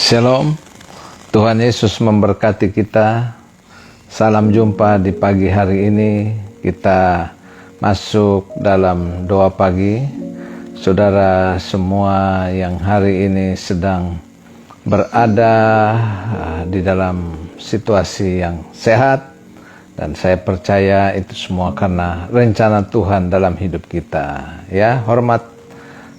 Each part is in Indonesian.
Shalom, Tuhan Yesus memberkati kita. Salam jumpa di pagi hari ini. Kita masuk dalam doa pagi. Saudara semua yang hari ini sedang berada di dalam situasi yang sehat, dan saya percaya itu semua karena rencana Tuhan dalam hidup kita. Ya, hormat,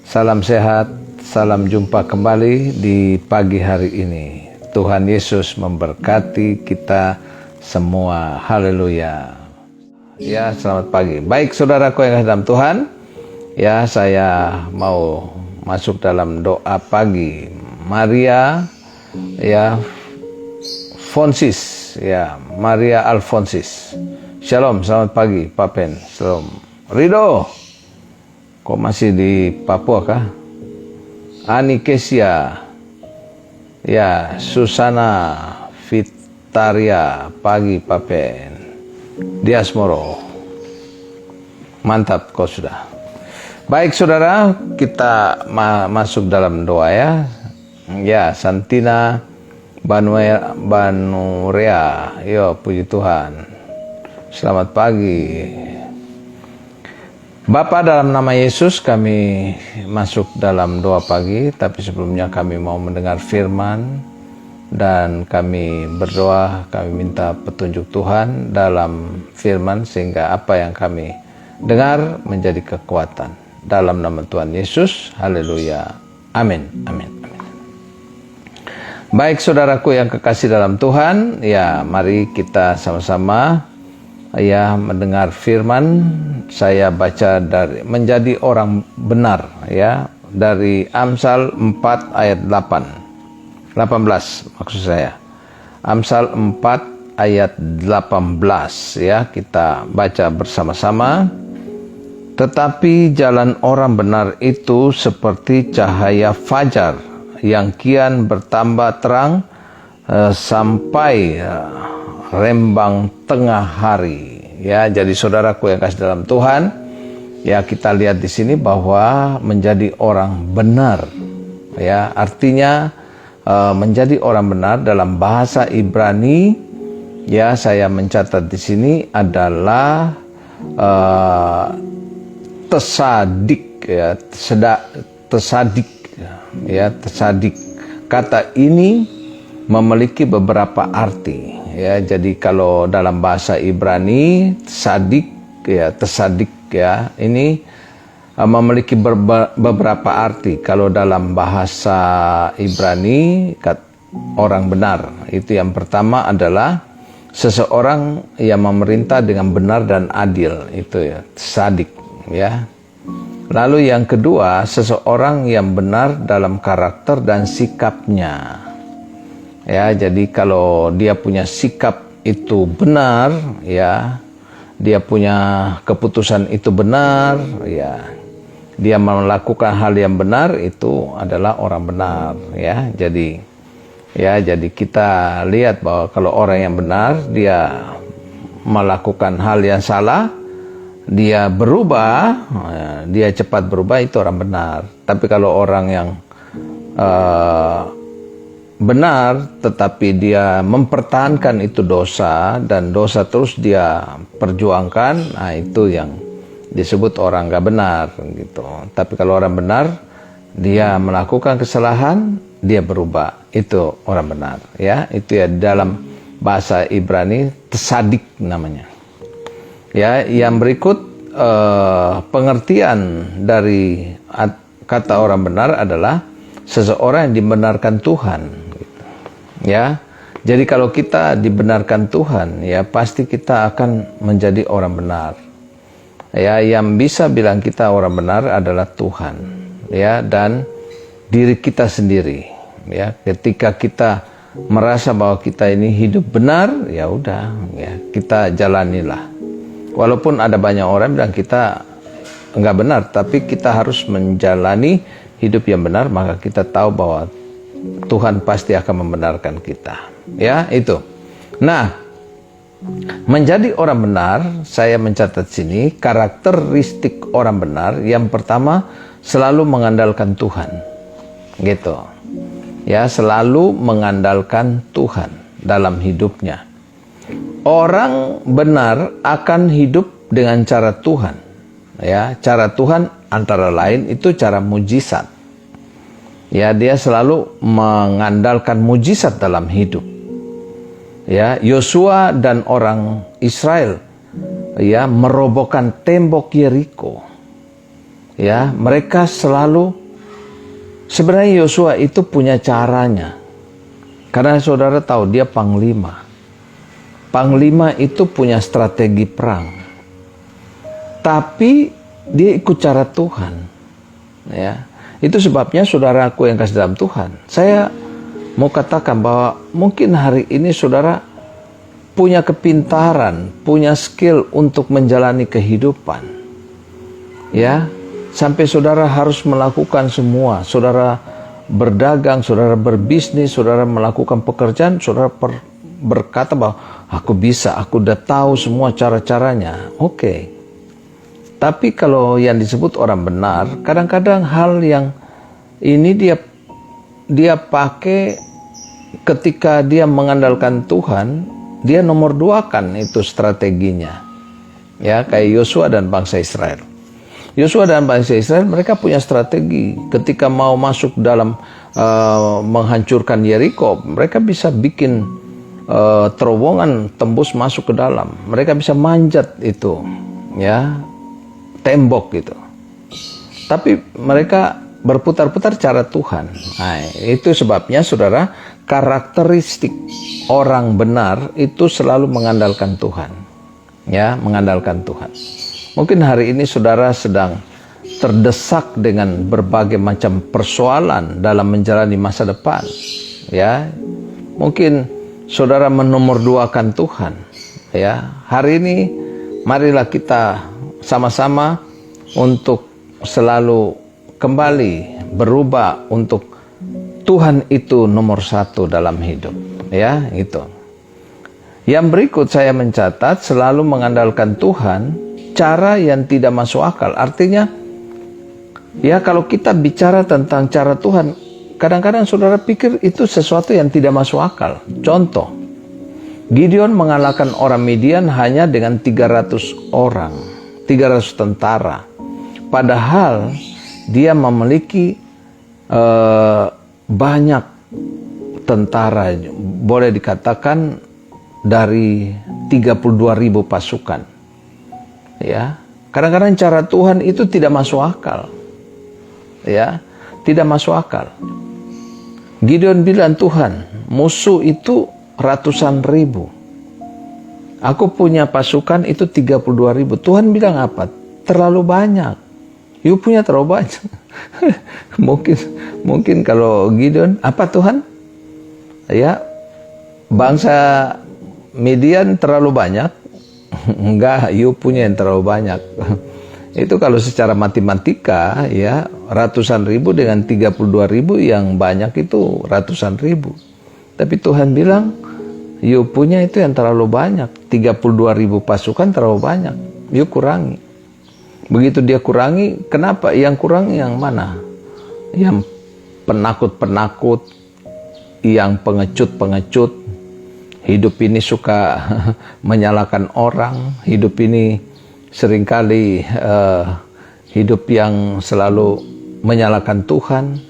salam sehat. Salam jumpa kembali di pagi hari ini. Tuhan Yesus memberkati kita semua. Haleluya. Ya, selamat pagi. Baik, saudaraku yang dalam Tuhan. Ya, saya mau masuk dalam doa pagi. Maria Fonsis. Ya, Maria Alfonsis. Shalom, selamat pagi, Pak Pen. Shalom. Rido. Kok masih di Papua kah? Ani Kesia, ya, Susana Vitaria, pagi Papen, Diasmoro, mantap kau sudah. Baik saudara, kita masuk dalam doa ya. Ya, Santina Banurea, yo puji Tuhan. Selamat pagi. Bapa, dalam nama Yesus kami masuk dalam doa pagi, tapi sebelumnya kami mau mendengar firman dan kami berdoa, kami minta petunjuk Tuhan dalam firman sehingga apa yang kami dengar menjadi kekuatan. Dalam nama Tuhan Yesus, haleluya, amin, amin, amin. Baik saudaraku yang kekasih dalam Tuhan, ya mari kita sama-sama ya mendengar firman. Saya baca dari menjadi orang benar ya, dari Amsal 4 ayat 18 maksud saya. Amsal 4 ayat 18 ya, kita baca bersama-sama. Tetapi jalan orang benar itu seperti cahaya fajar yang kian bertambah terang sampai rembang tengah hari. Ya, jadi saudaraku yang kasih dalam Tuhan, ya kita lihat di sini bahwa menjadi orang benar, ya artinya menjadi orang benar dalam bahasa Ibrani, ya saya mencatat di sini adalah tesadik, ya tesadik. Kata ini memiliki beberapa arti. Ya, jadi kalau dalam bahasa Ibrani tesadik ya ini memiliki beberapa arti. Kalau dalam bahasa Ibrani orang benar itu yang pertama adalah seseorang yang memerintah dengan benar dan adil, itu ya tesadik ya. Lalu yang kedua, seseorang yang benar dalam karakter dan sikapnya. Ya, jadi kalau dia punya sikap itu benar, ya, dia punya keputusan itu benar, ya, dia melakukan hal yang benar, itu adalah orang benar, ya. Jadi kita lihat bahwa kalau orang yang benar, dia melakukan hal yang salah, dia berubah, dia cepat berubah, itu orang benar. Tapi kalau orang yang benar tetapi dia mempertahankan itu dosa, dan dosa terus dia perjuangkan, nah itu yang disebut orang gak benar gitu. Tapi kalau orang benar, dia melakukan kesalahan, dia berubah, itu orang benar ya. Itu ya dalam bahasa Ibrani tesadik namanya. Ya, yang berikut pengertian dari kata orang benar adalah seseorang yang dibenarkan Tuhan. Ya, jadi kalau kita dibenarkan Tuhan, ya pasti kita akan menjadi orang benar. Ya, yang bisa bilang kita orang benar adalah Tuhan, ya, dan diri kita sendiri. Ya, ketika kita merasa bahwa kita ini hidup benar, ya udah, ya kita jalanilah. Walaupun ada banyak orang bilang kita enggak benar, tapi kita harus menjalani hidup yang benar, maka kita tahu bahwa Tuhan pasti akan membenarkan kita. Ya, itu. Nah, menjadi orang benar, saya mencatat sini karakteristik orang benar. Yang pertama, selalu mengandalkan Tuhan. Gitu. Ya, selalu mengandalkan Tuhan dalam hidupnya. Orang benar akan hidup dengan cara Tuhan. Ya, cara Tuhan antara lain itu cara mujizat. Ya, dia selalu mengandalkan mujizat dalam hidup. Ya, Yosua dan orang Israel ya merobohkan tembok Yeriko. Ya, mereka selalu, sebenarnya Yosua itu punya caranya. Karena saudara tahu dia panglima. Panglima itu punya strategi perang. Tapi dia ikut cara Tuhan. Ya. Itu sebabnya saudaraku yang kasih dalam Tuhan, saya mau katakan bahwa mungkin hari ini saudara punya kepintaran, punya skill untuk menjalani kehidupan. Ya, sampai saudara harus melakukan semua. Saudara berdagang, saudara berbisnis, saudara melakukan pekerjaan, saudara berkata bahwa aku bisa, aku udah tahu semua cara-caranya. Oke. Tapi kalau yang disebut orang benar, kadang-kadang hal yang ini dia pakai ketika dia mengandalkan Tuhan, dia nomor dua kan itu strateginya. Ya, kayak Yosua dan bangsa Israel. Yosua dan bangsa Israel mereka punya strategi ketika mau masuk dalam menghancurkan Yeriko, mereka bisa bikin terowongan tembus masuk ke dalam. Mereka bisa manjat itu, ya, tembok gitu. Tapi mereka berputar-putar cara Tuhan. Nah, itu sebabnya saudara, karakteristik orang benar itu selalu mengandalkan Tuhan. Ya, mengandalkan Tuhan. Mungkin hari ini saudara sedang terdesak dengan berbagai macam persoalan dalam menjalani masa depan. Ya, mungkin saudara menomorduakan Tuhan. Ya, hari ini marilah kita sama-sama untuk selalu kembali berubah untuk Tuhan itu nomor satu dalam hidup. Ya, itu. Yang berikut saya mencatat selalu mengandalkan Tuhan, cara yang tidak masuk akal. Artinya, ya kalau kita bicara tentang cara Tuhan, kadang-kadang saudara pikir itu sesuatu yang tidak masuk akal. Contoh, Gideon mengalahkan orang Midian hanya dengan 300 orang, 300 tentara. Padahal dia memiliki banyak tentara, boleh dikatakan dari 32.000 pasukan. Ya, kadang-kadang cara Tuhan itu tidak masuk akal. Ya, tidak masuk akal. Gideon bilang, Tuhan, musuh itu ratusan ribu. Aku punya pasukan itu 32.000. Tuhan bilang apa? Terlalu banyak. You punya terlalu banyak. mungkin kalau Gideon, apa Tuhan? Ya, bangsa Midian terlalu banyak. Enggak, you punya yang terlalu banyak. Itu kalau secara matematika, ya, ratusan ribu dengan 32.000 yang banyak itu ratusan ribu. Tapi Tuhan bilang, you punya itu yang terlalu banyak. 32.000 pasukan terlalu banyak. You kurangi. Begitu dia kurangi, kenapa? Yang kurang yang mana? Yang penakut-penakut, yang pengecut-pengecut. Hidup ini suka menyalahkan orang. Hidup ini seringkali hidup yang selalu menyalahkan Tuhan,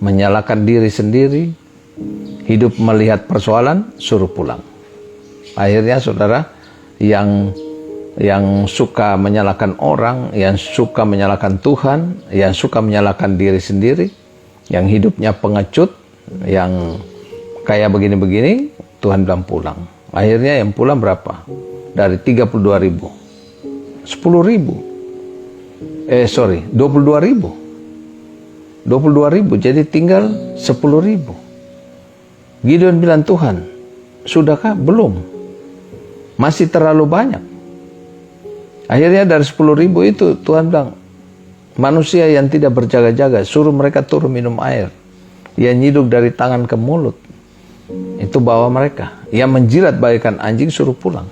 menyalahkan diri sendiri. Hidup melihat persoalan, suruh pulang. Akhirnya saudara, yang suka menyalahkan orang, yang suka menyalahkan Tuhan, yang suka menyalahkan diri sendiri, yang hidupnya pengecut, yang kayak begini-begini, Tuhan bilang pulang. Akhirnya yang pulang berapa? Dari 32.000. 22.000. 22.000, jadi tinggal 10.000. Gideon bilang, Tuhan, sudahkah? Belum. Masih terlalu banyak. Akhirnya dari 10.000 itu Tuhan bilang, manusia yang tidak berjaga-jaga, suruh mereka turun minum air. Yang nyiduk dari tangan ke mulut, itu bawa mereka. Yang menjilat bagaikan anjing, suruh pulang.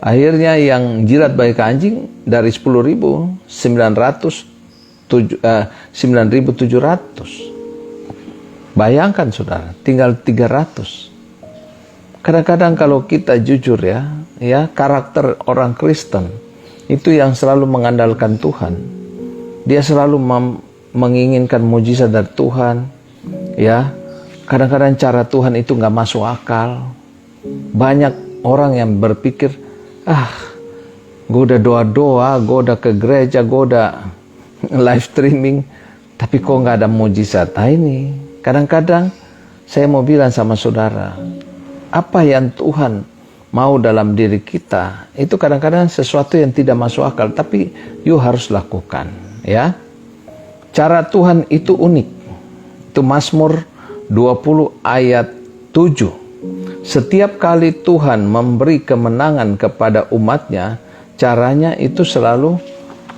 Akhirnya yang jilat bagaikan anjing dari 10.000, 9.700. Bayangkan saudara, tinggal 300. Kadang-kadang kalau kita jujur ya karakter orang Kristen itu yang selalu mengandalkan Tuhan. Dia selalu menginginkan mujizat dari Tuhan. Ya, kadang-kadang cara Tuhan itu nggak masuk akal. Banyak orang yang berpikir, gue udah doa-doa, gue udah ke gereja, gue udah live streaming, tapi kok nggak ada mujizat. Nah ini, kadang-kadang saya mau bilang sama saudara, apa yang Tuhan mau dalam diri kita, itu kadang-kadang sesuatu yang tidak masuk akal, tapi you harus lakukan. Ya, cara Tuhan itu unik. Itu Mazmur 20 ayat 7. Setiap kali Tuhan memberi kemenangan kepada umatnya, caranya itu selalu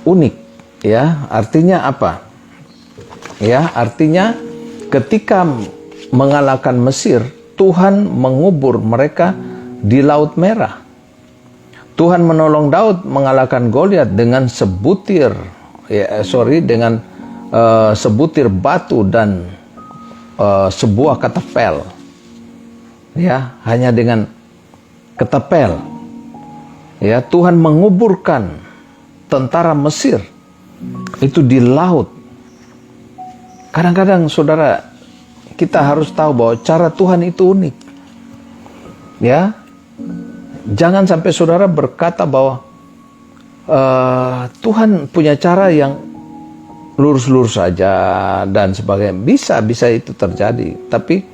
unik. Ya, artinya apa? Ya, artinya ketika mengalahkan Mesir, Tuhan mengubur mereka di Laut Merah. Tuhan menolong Daud mengalahkan Goliat dengan sebutir batu dan sebuah ketapel. Ya, hanya dengan ketapel. Ya, Tuhan menguburkan tentara Mesir itu di laut. Kadang-kadang saudara, kita harus tahu bahwa cara Tuhan itu unik. Ya, jangan sampai saudara berkata bahwa Tuhan punya cara yang lurus-lurus saja dan sebagainya. Bisa itu terjadi, tapi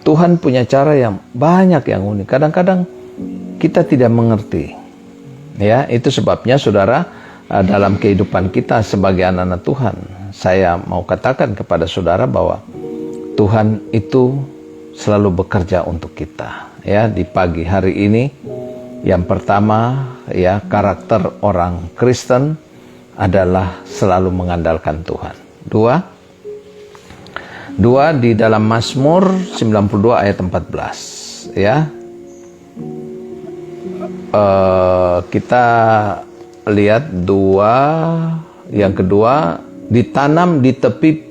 Tuhan punya cara yang banyak yang unik. Kadang-kadang kita tidak mengerti. Ya, itu sebabnya saudara, dalam kehidupan kita sebagai anak-anak Tuhan, saya mau katakan kepada saudara bahwa Tuhan itu selalu bekerja untuk kita. Ya, di pagi hari ini, yang pertama, ya, karakter orang Kristen adalah selalu mengandalkan Tuhan. Dua di dalam Mazmur 92 ayat 14. Ya, kita lihat yang kedua, ditanam di tepi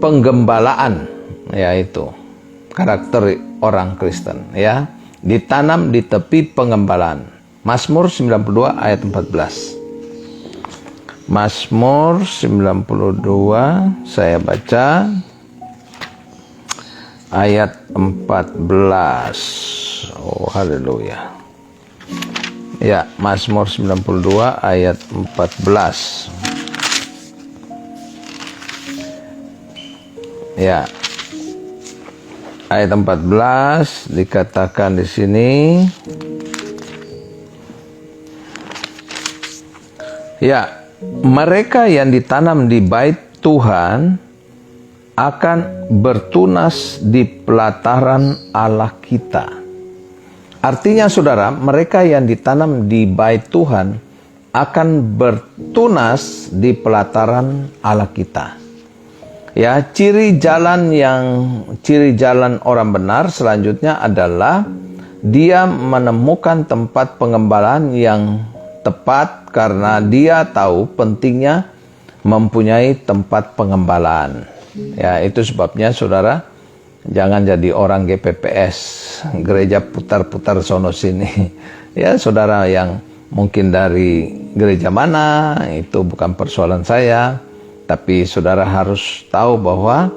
penggembalaan, yaitu karakter orang Kristen. Ya, ditanam di tepi penggembalaan. Mazmur 92 ayat 14. Mazmur 92, saya baca ayat 14. Oh, haleluya. Ya, Mazmur 92 ayat 14. Ya, ayat 14 dikatakan di sini. Ya, mereka yang ditanam di bait Tuhan akan bertunas di pelataran Allah kita. Artinya saudara, mereka yang ditanam di bait Tuhan akan bertunas di pelataran Allah kita. Ya, ciri jalan orang benar selanjutnya adalah dia menemukan tempat pengembalaan yang tepat karena dia tahu pentingnya mempunyai tempat pengembalaan. Ya, itu sebabnya saudara, jangan jadi orang GPPS, gereja putar-putar sono sini. Ya, saudara yang mungkin dari gereja mana, itu bukan persoalan saya. Tapi saudara harus tahu bahwa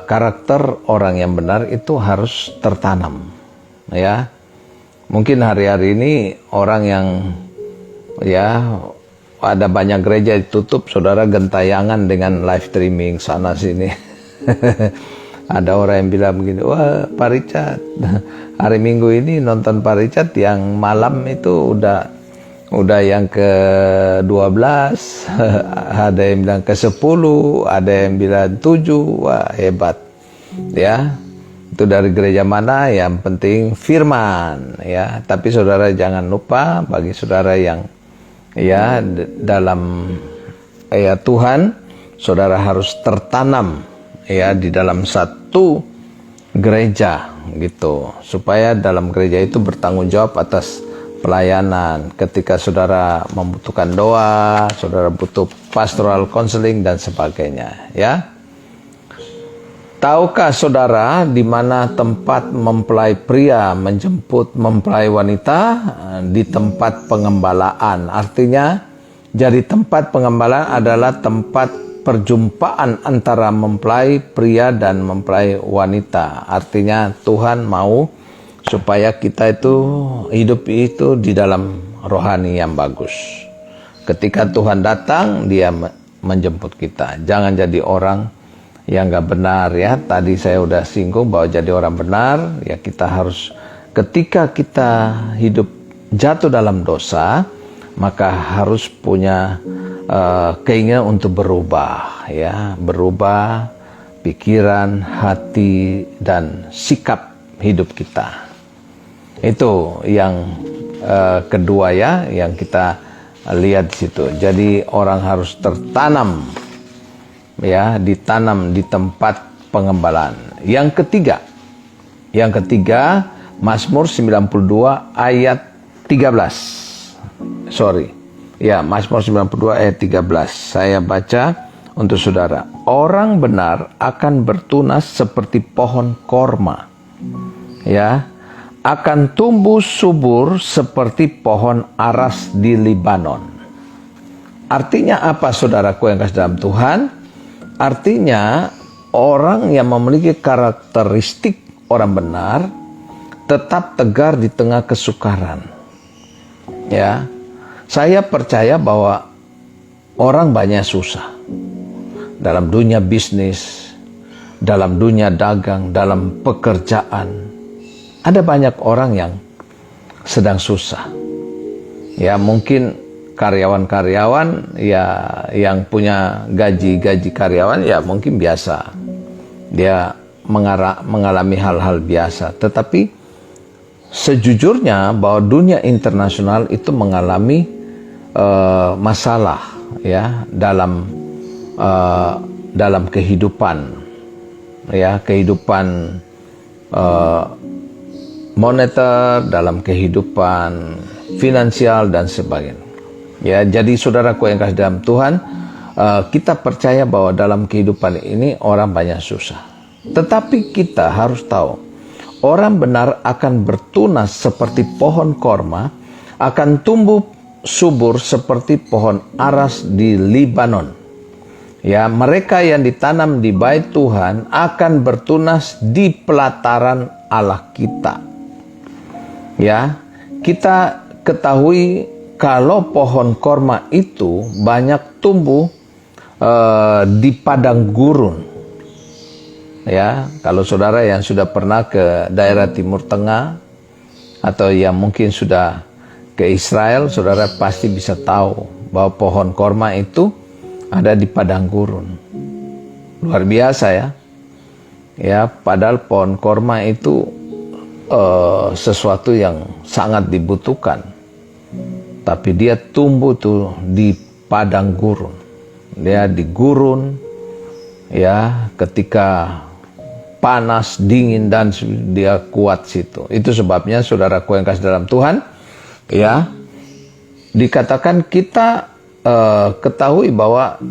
karakter orang yang benar itu harus tertanam. Ya, mungkin hari-hari ini orang yang ada banyak gereja ditutup, saudara, gentayangan dengan live streaming sana sini. Ada orang yang bilang begini, wah Pak Richard, hari Minggu ini nonton Pak Richard yang malam itu udah yang ke-12, ada yang bilang ke-10, ada yang bilang 7, wah hebat. Ya, itu dari gereja mana, yang penting firman. Ya, tapi saudara jangan lupa, bagi saudara yang dalam Tuhan, saudara harus tertanam di dalam satu gereja gitu, supaya dalam gereja itu bertanggung jawab atas pelayanan. Ketika saudara membutuhkan doa, saudara butuh pastoral counseling dan sebagainya. Ya, Tahukah saudara di mana tempat mempelai pria menjemput mempelai wanita? Di tempat pengembalaan. Artinya, jadi tempat pengembalaan adalah tempat perjumpaan antara mempelai pria dan mempelai wanita. Artinya Tuhan mau supaya kita itu hidup itu di dalam rohani yang bagus. Ketika Tuhan datang, Dia menjemput kita. Jangan jadi orang yang gak benar ya. Tadi saya udah singgung bahwa jadi orang benar ya, kita harus, ketika kita hidup jatuh dalam dosa, maka harus punya keinginan untuk berubah ya, berubah pikiran, hati, dan sikap hidup kita. Itu yang kedua ya, yang kita lihat di situ. Jadi orang harus tertanam ya, ditanam di tempat pengembalaan. Yang ketiga, Mazmur 92 ayat 13. Mazmur 92 ayat 13. Saya baca untuk saudara. Orang benar akan bertunas seperti pohon korma. Ya, akan tumbuh subur seperti pohon aras di Libanon. Artinya apa, saudaraku yang kasih dalam Tuhan? Artinya orang yang memiliki karakteristik orang benar tetap tegar di tengah kesukaran. Ya, saya percaya bahwa orang banyak susah dalam dunia bisnis, dalam dunia dagang, dalam pekerjaan. Ada banyak orang yang sedang susah. Ya, mungkin karyawan-karyawan ya yang punya gaji karyawan ya mungkin biasa, dia mengalami hal-hal biasa. Tetapi sejujurnya bahwa dunia internasional itu mengalami masalah ya dalam kehidupan ya, kehidupan moneter, dalam kehidupan finansial dan sebagainya. Ya, jadi saudaraku yang kasih dalam Tuhan, kita percaya bahwa dalam kehidupan ini orang banyak susah. Tetapi kita harus tahu, orang benar akan bertunas seperti pohon korma, akan tumbuh subur seperti pohon aras di Libanon. Ya, mereka yang ditanam di bait Tuhan akan bertunas di pelataran Allah kita. Ya, kita ketahui kalau pohon korma itu banyak tumbuh di padang gurun. Ya, kalau saudara yang sudah pernah ke daerah Timur Tengah atau yang mungkin sudah ke Israel, saudara pasti bisa tahu bahwa pohon korma itu ada di padang gurun. Luar biasa ya. Ya, padahal pohon korma itu sesuatu yang sangat dibutuhkan. Tapi dia tumbuh tuh di padang gurun. Dia di gurun ya, ketika panas, dingin, dan dia kuat situ. Itu sebabnya saudaraku yang kasih dalam Tuhan, ya, dikatakan kita ketahui bahwa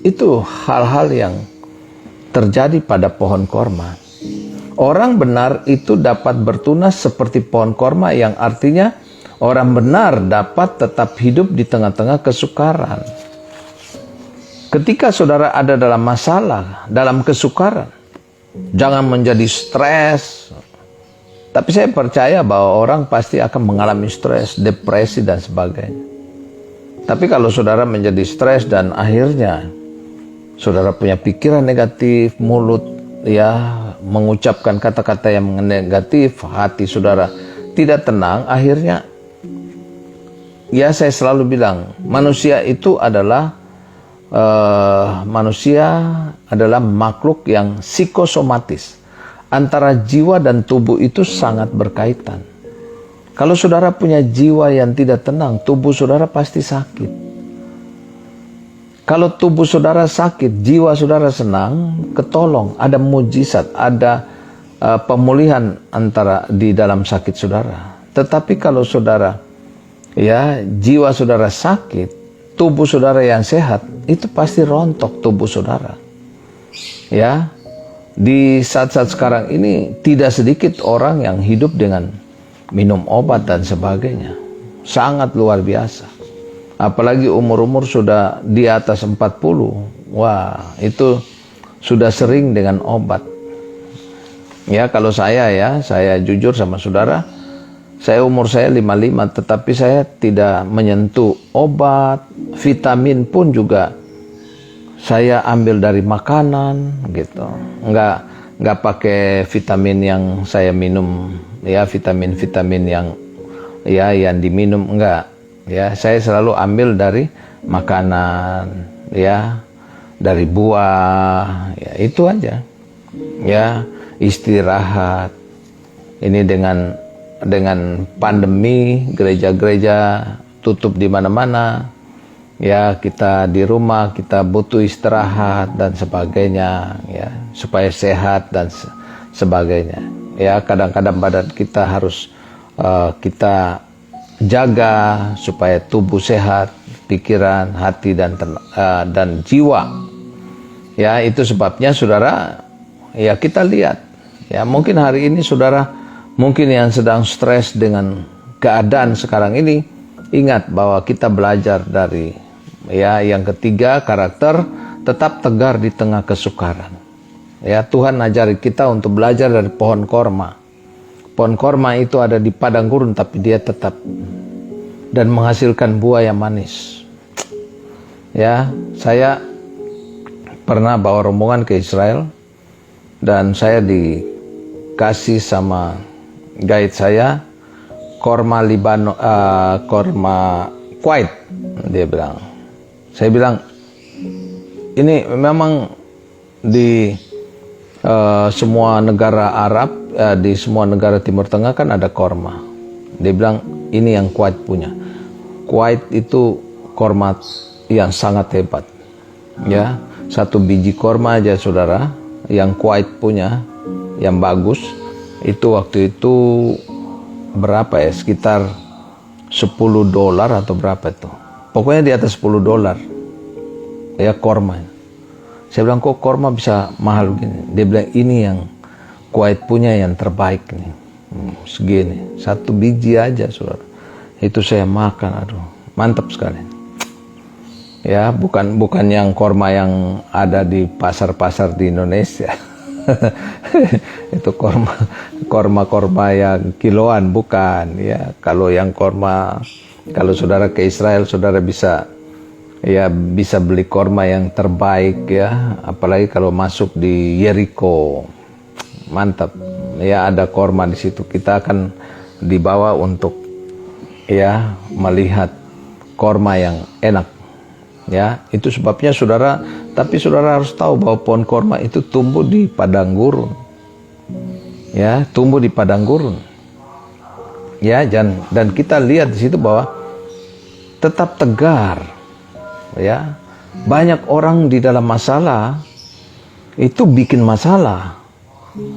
itu hal-hal yang terjadi pada pohon korma. Orang benar itu dapat bertunas seperti pohon korma, yang artinya orang benar dapat tetap hidup di tengah-tengah kesukaran. Ketika saudara ada dalam masalah, dalam kesukaran, jangan menjadi stres. Tapi saya percaya bahwa orang pasti akan mengalami stres, depresi, dan sebagainya. Tapi kalau saudara menjadi stres dan akhirnya saudara punya pikiran negatif, mulut ya mengucapkan kata-kata yang negatif, hati saudara tidak tenang, akhirnya ya saya selalu bilang, manusia itu adalah makhluk yang psikosomatis. Antara jiwa dan tubuh itu sangat berkaitan. Kalau saudara punya jiwa yang tidak tenang, tubuh saudara pasti sakit. Kalau tubuh saudara sakit, jiwa saudara senang, ketolong, ada mujizat, ada pemulihan antara di dalam sakit saudara. Tetapi kalau saudara ya jiwa saudara sakit, tubuh saudara yang sehat itu pasti rontok tubuh saudara. Ya, di saat-saat sekarang ini tidak sedikit orang yang hidup dengan minum obat dan sebagainya. Sangat luar biasa. Apalagi umur-umur sudah di atas 40. Wah, itu sudah sering dengan obat. Ya, kalau saya jujur sama saudara, saya umur saya 55, tetapi saya tidak menyentuh obat, vitamin pun juga saya ambil dari makanan gitu. Enggak pakai vitamin yang saya minum, ya vitamin-vitamin yang diminum, enggak. Ya, saya selalu ambil dari makanan, ya, dari buah, ya itu aja. Ya, istirahat. Ini dengan pandemi, gereja-gereja tutup di mana-mana. Ya, kita di rumah, kita butuh istirahat dan sebagainya, ya, supaya sehat dan sebagainya. Ya, kadang-kadang badan kita harus kita jaga supaya tubuh sehat, pikiran, hati dan jiwa. Ya, itu sebabnya saudara, ya kita lihat, ya mungkin hari ini saudara mungkin yang sedang stres dengan keadaan sekarang ini, ingat bahwa kita belajar dari, ya yang ketiga, karakter tetap tegar di tengah kesukaran. Ya, Tuhan ajari kita untuk belajar dari pohon korma. Pohon korma itu ada di padang gurun, tapi dia tetap dan menghasilkan buah yang manis. Ya, saya pernah bawa rombongan ke Israel dan saya dikasih sama guide saya korma korma Kuwait, dia bilang. Saya bilang, ini memang di semua negara Arab, di semua negara Timur Tengah kan ada korma. Dia bilang, ini yang Kuwait punya. Kuwait itu korma yang sangat hebat. Ya, satu biji korma aja saudara, yang Kuwait punya, yang bagus, itu waktu itu berapa ya, sekitar $10 atau berapa itu, pokoknya di atas $10 ya korma. Saya bilang, kok korma bisa mahal begini? Dia bilang, ini yang Kuwait punya yang terbaik nih, segini, satu biji aja saudara, itu saya makan, aduh mantap sekali. Ya, bukan yang korma yang ada di pasar-pasar di Indonesia. Itu korma yang kiloan, bukan ya. Kalau yang korma, kalau saudara ke Israel, saudara bisa beli korma yang terbaik ya, apalagi kalau masuk di Jericho, mantap ya, ada korma di situ. Kita akan dibawa untuk ya melihat korma yang enak ya. Itu sebabnya saudara, tapi saudara harus tahu bahwa pohon korma itu tumbuh di padang gurun. Ya, tumbuh di padang gurun. Ya, dan kita lihat di situ bahwa tetap tegar. Ya. Banyak orang di dalam masalah itu bikin masalah.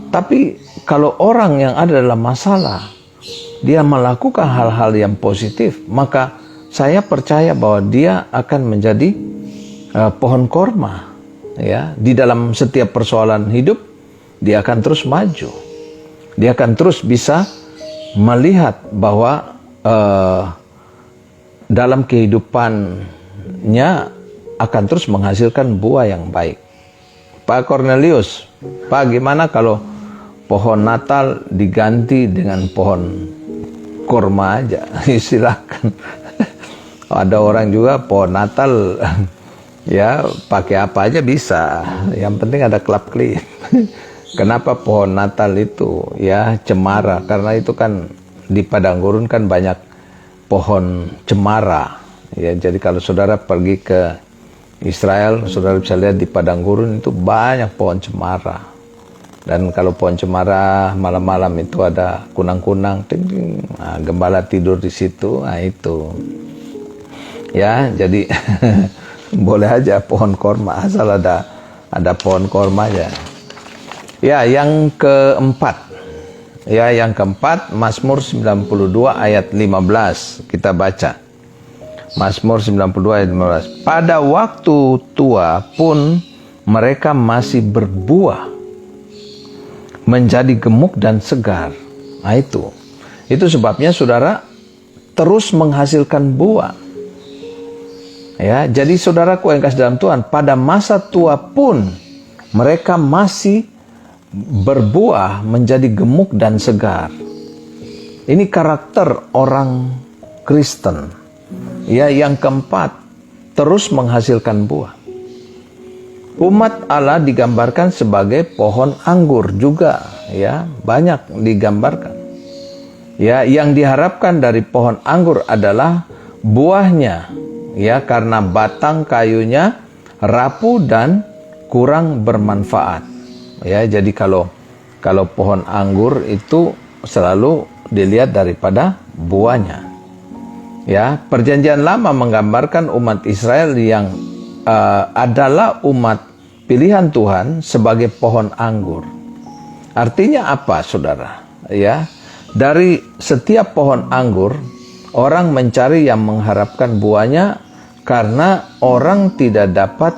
Tapi kalau orang yang ada dalam masalah dia melakukan hal-hal yang positif, maka saya percaya bahwa dia akan menjadi pohon korma. Ya, di dalam setiap persoalan hidup dia akan terus maju. Dia akan terus bisa melihat bahwa dalam kehidupannya akan terus menghasilkan buah yang baik. Pak Cornelius, Pak, gimana kalau pohon Natal diganti dengan pohon korma aja? Silakan. Ada orang juga pohon Natal ya pakai apa aja bisa, yang penting ada klip. Kenapa pohon Natal itu ya cemara? Karena itu kan di padang gurun kan banyak pohon cemara ya. Jadi kalau saudara pergi ke Israel, saudara bisa lihat di padang gurun itu banyak pohon cemara. Dan kalau pohon cemara malam-malam itu ada kunang-kunang, nah, gembala tidur di situ, nah itu ya. Jadi boleh aja pohon korma, asal ada pohon korma aja. Ya, yang keempat. Ya, yang keempat, Mazmur 92 ayat 15. Kita baca. Mazmur 92 ayat 15. Pada waktu tua pun mereka masih berbuah. menjadi gemuk dan segar. Nah itu sebabnya saudara terus menghasilkan buah. Ya, jadi saudaraku yang kasih dalam Tuhan, pada masa tua pun mereka masih berbuah menjadi gemuk dan segar. Ini karakter orang Kristen. Ya, yang keempat, terus menghasilkan buah. Umat Allah digambarkan sebagai pohon anggur juga, ya, banyak digambarkan. Ya, yang diharapkan dari pohon anggur adalah buahnya, ya, karena batang kayunya rapuh dan kurang bermanfaat. Ya, jadi kalau pohon anggur itu selalu dilihat daripada buahnya. Ya, Perjanjian Lama menggambarkan umat Israel yang adalah umat pilihan Tuhan sebagai pohon anggur. Artinya apa, saudara? Ya, dari setiap pohon anggur, orang mencari yang mengharapkan buahnya karena orang tidak dapat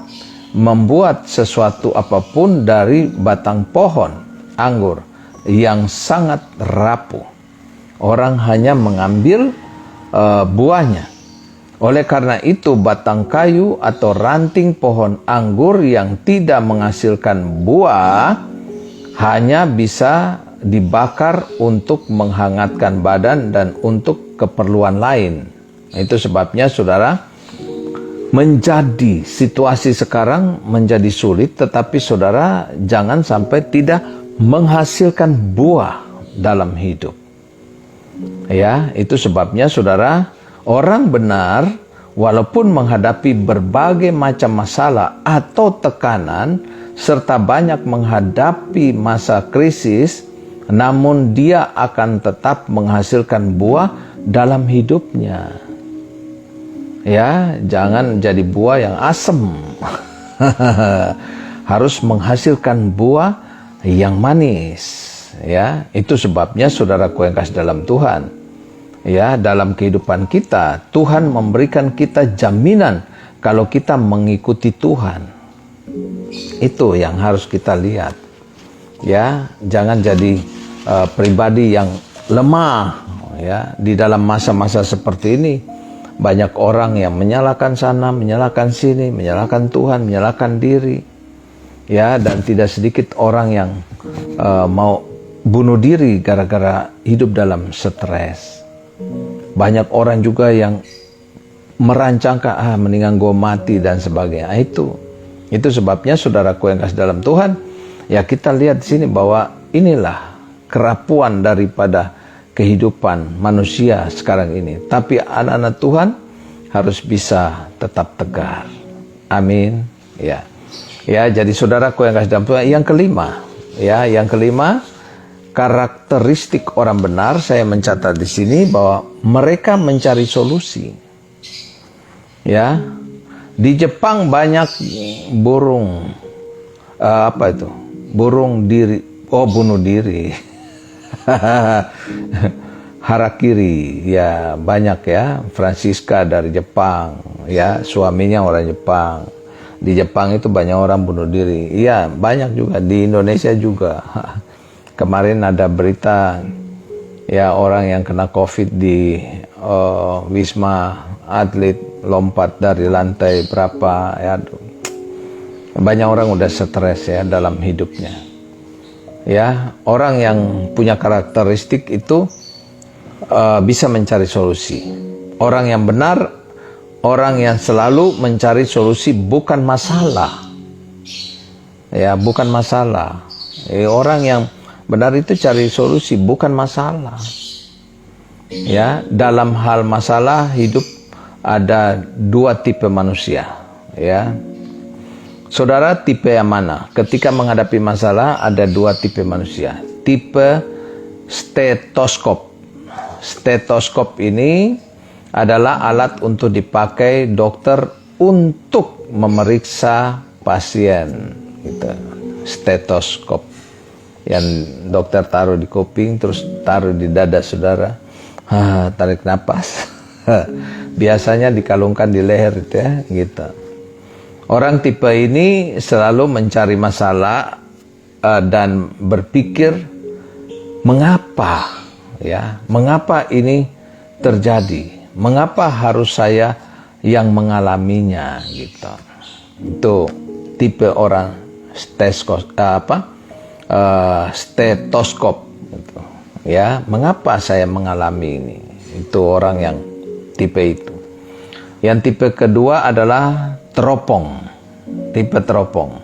membuat sesuatu apapun dari batang pohon anggur yang sangat rapuh. Orang hanya mengambil buahnya. Oleh karena itu, batang kayu atau ranting pohon anggur yang tidak menghasilkan buah hanya bisa dibakar untuk menghangatkan badan dan untuk keperluan lain. Itu sebabnya saudara, menjadi situasi sekarang menjadi sulit, tetapi saudara jangan sampai tidak menghasilkan buah dalam hidup. Ya, itu sebabnya saudara, orang benar walaupun menghadapi berbagai macam masalah atau tekanan serta banyak menghadapi masa krisis, namun dia akan tetap menghasilkan buah dalam hidupnya. Ya, jangan jadi buah yang asam. Harus menghasilkan buah yang manis. Ya, itu sebabnya saudaraku yang kasih dalam Tuhan, ya, dalam kehidupan kita, Tuhan memberikan kita jaminan kalau kita mengikuti Tuhan. Itu yang harus kita lihat. Ya, jangan jadi pribadi yang lemah. Ya, di dalam masa-masa seperti ini, banyak orang yang menyalahkan sana, menyalahkan sini, menyalahkan Tuhan, menyalahkan diri. Ya, dan tidak sedikit orang yang mau bunuh diri gara-gara hidup dalam stres. Banyak orang juga yang merancangkan mendingan gue mati dan sebagainya. Itu sebabnya saudaraku yang kasih dalam Tuhan, ya, kita lihat di sini bahwa inilah kerapuan daripada kehidupan manusia sekarang ini. Tapi anak-anak Tuhan harus bisa tetap tegar. Amin. Ya. Ya, jadi saudaraku yang kasih dalam Tuhan, yang kelima, karakteristik orang benar, saya mencatat di sini bahwa mereka mencari solusi. Ya, di Jepang banyak burung bunuh diri, harakiri, ya, banyak ya. Francisca dari Jepang, ya, suaminya orang Jepang. Di Jepang itu banyak orang bunuh diri. Iya, banyak juga di Indonesia juga. Kemarin ada berita, ya, orang yang kena COVID di Wisma Atlet lompat dari lantai berapa, ya. Banyak orang udah stres ya dalam hidupnya. Ya, orang yang punya karakteristik itu bisa mencari solusi. Orang yang benar, orang yang selalu mencari solusi, bukan masalah. Ya, bukan masalah. Orang yang benar itu cari solusi, bukan masalah. Ya, dalam hal masalah hidup ada dua tipe manusia. Ya, saudara, tipe yang mana? Ketika menghadapi masalah ada dua tipe manusia. Tipe stetoskop. Stetoskop ini adalah alat untuk dipakai dokter untuk memeriksa pasien. Gitu. Stetoskop yang dokter taruh di kuping terus taruh di dada saudara, tarik napas. Biasanya dikalungkan di leher itu, ya, gitu. Orang tipe ini selalu mencari masalah dan berpikir mengapa ini terjadi, mengapa harus saya yang mengalaminya gitu. Itu tipe orang stetoskop gitu. Ya, mengapa saya mengalami ini? Itu orang yang tipe itu. Yang tipe kedua adalah teropong. Tipe teropong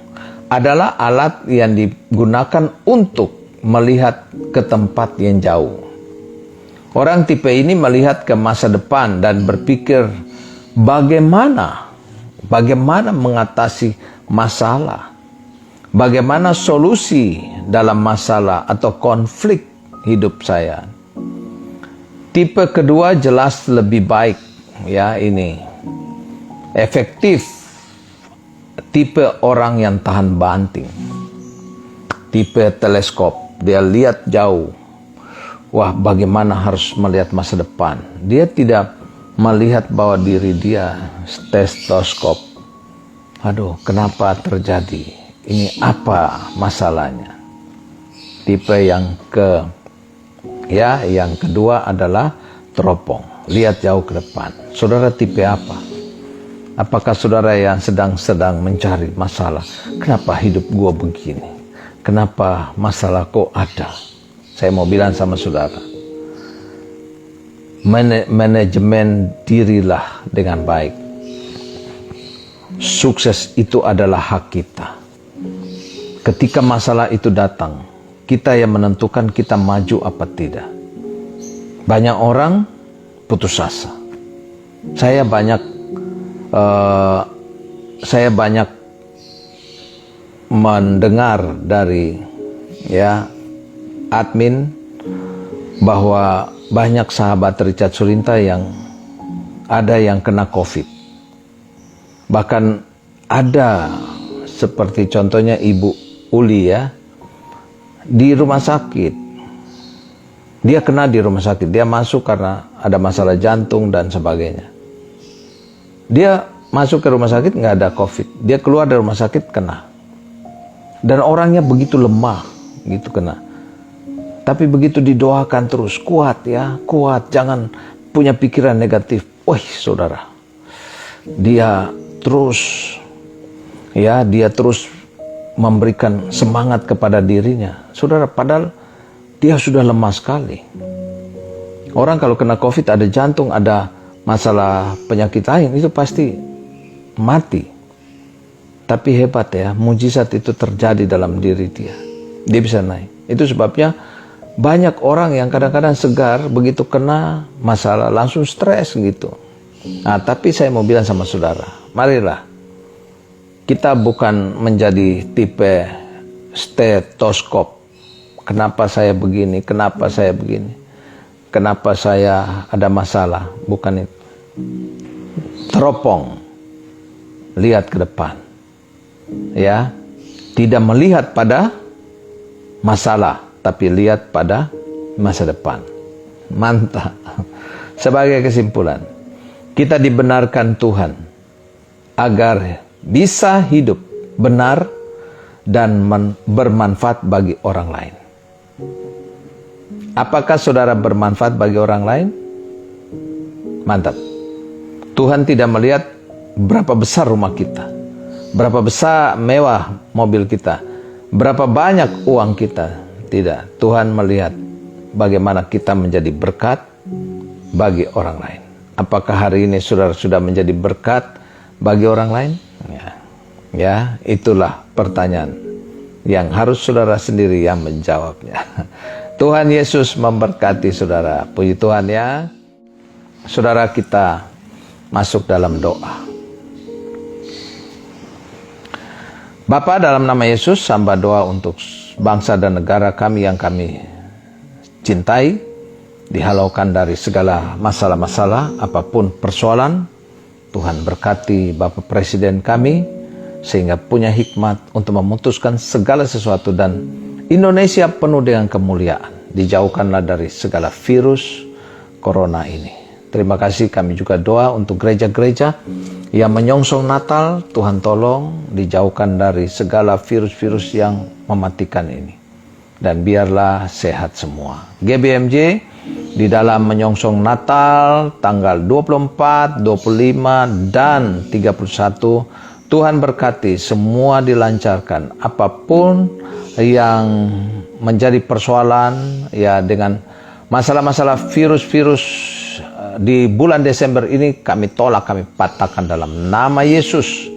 adalah alat yang digunakan untuk melihat ke tempat yang jauh. Orang tipe ini melihat ke masa depan dan berpikir bagaimana mengatasi masalah, bagaimana solusi dalam masalah atau konflik hidup saya. Tipe kedua jelas lebih baik, ya, ini efektif. Tipe orang yang tahan banting. Tipe teleskop, dia lihat jauh. Wah, bagaimana harus melihat masa depan. Dia tidak melihat bahwa diri dia stetoskop. Aduh, kenapa terjadi? Ini apa masalahnya? Tipe yang kedua adalah teropong. Lihat jauh ke depan. Saudara tipe apa? Apakah saudara yang sedang mencari masalah? Kenapa hidup gua begini? Kenapa masalah kok ada? Saya mau bilang sama saudara, manajemen dirilah dengan baik. Sukses itu adalah hak kita. Ketika masalah itu datang, kita yang menentukan kita maju apa tidak. Banyak orang putus asa. Saya banyak mendengar dari admin bahwa banyak sahabat Richard Surinta yang ada yang kena COVID. Bahkan ada seperti contohnya Ibu Uli di rumah sakit. Dia kena di rumah sakit. Dia masuk karena ada masalah jantung dan sebagainya. Dia masuk ke rumah sakit nggak ada COVID. Dia keluar dari rumah sakit kena. Dan orangnya begitu lemah, gitu kena. Tapi begitu didoakan terus, kuat, jangan punya pikiran negatif. Wih, saudara, dia terus memberikan semangat kepada dirinya. Saudara, padahal dia sudah lemah sekali. Orang kalau kena COVID, ada jantung, ada masalah penyakit lain, itu pasti mati. Tapi hebat mujizat itu terjadi dalam diri dia. Dia bisa naik. Itu sebabnya banyak orang yang kadang-kadang segar, begitu kena masalah langsung stres gitu. Nah, tapi saya mau bilang sama saudara, marilah kita bukan menjadi tipe stetoskop. Kenapa saya begini? Kenapa saya begini? Kenapa saya ada masalah? Bukan itu. Teropong. Lihat ke depan. Tidak melihat pada masalah, tapi lihat pada masa depan. Mantap. Sebagai kesimpulan, kita dibenarkan Tuhan agar bisa hidup benar dan bermanfaat bagi orang lain. Apakah saudara bermanfaat bagi orang lain? Mantap. Tuhan tidak melihat berapa besar rumah kita, berapa besar mewah mobil kita, berapa banyak uang kita. Tidak. Tuhan melihat bagaimana kita menjadi berkat bagi orang lain. Apakah hari ini saudara sudah menjadi berkat bagi orang lain? Itulah pertanyaan yang harus saudara sendiri yang menjawabnya. Tuhan Yesus memberkati saudara. Puji Tuhan ya. Saudara, kita masuk dalam doa. Bapa, dalam nama Yesus, hamba doa untuk bangsa dan negara kami yang kami cintai, dihalaukan dari segala masalah-masalah, apapun persoalan. Tuhan berkati Bapak Presiden kami, sehingga punya hikmat untuk memutuskan segala sesuatu, dan Indonesia penuh dengan kemuliaan. Dijauhkanlah dari segala virus corona ini. Terima kasih. Kami juga doa untuk gereja-gereja yang menyongsong Natal. Tuhan tolong dijauhkan dari segala virus-virus yang mematikan ini. Dan biarlah sehat semua. GBMJ di dalam menyongsong Natal tanggal 24, 25, dan 31, Tuhan berkati semua dilancarkan. Apapun yang menjadi persoalan ya dengan masalah-masalah virus-virus di bulan Desember ini, kami tolak, kami patahkan dalam nama Yesus.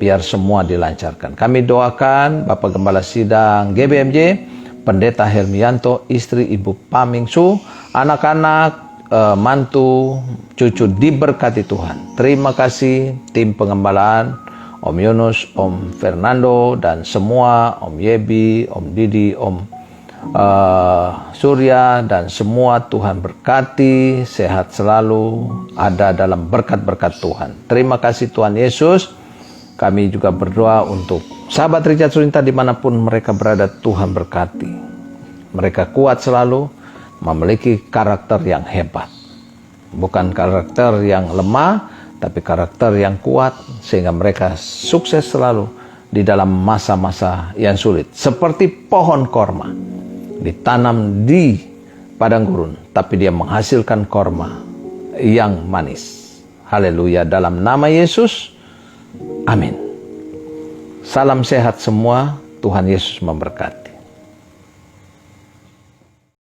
Biar semua dilancarkan. Kami doakan Bapak Gembala Sidang GBMJ, Pendeta Hermianto, istri Ibu Pamingsu, anak-anak, mantu, cucu diberkati Tuhan. Terima kasih tim pengembalaan, Om Yunus, Om Fernando, dan semua, Om Yebi, Om Didi, Om Surya, dan semua. Tuhan berkati, sehat selalu, ada dalam berkat-berkat Tuhan. Terima kasih Tuhan Yesus. Kami juga berdoa untuk sahabat Richard Surinta dimanapun mereka berada. Tuhan berkati. Mereka kuat selalu, memiliki karakter yang hebat. Bukan karakter yang lemah, tapi karakter yang kuat, sehingga mereka sukses selalu di dalam masa-masa yang sulit. Seperti pohon korma, ditanam di padang gurun, tapi dia menghasilkan korma yang manis. Haleluya, dalam nama Yesus. Amin. Salam sehat semua. Tuhan Yesus memberkati.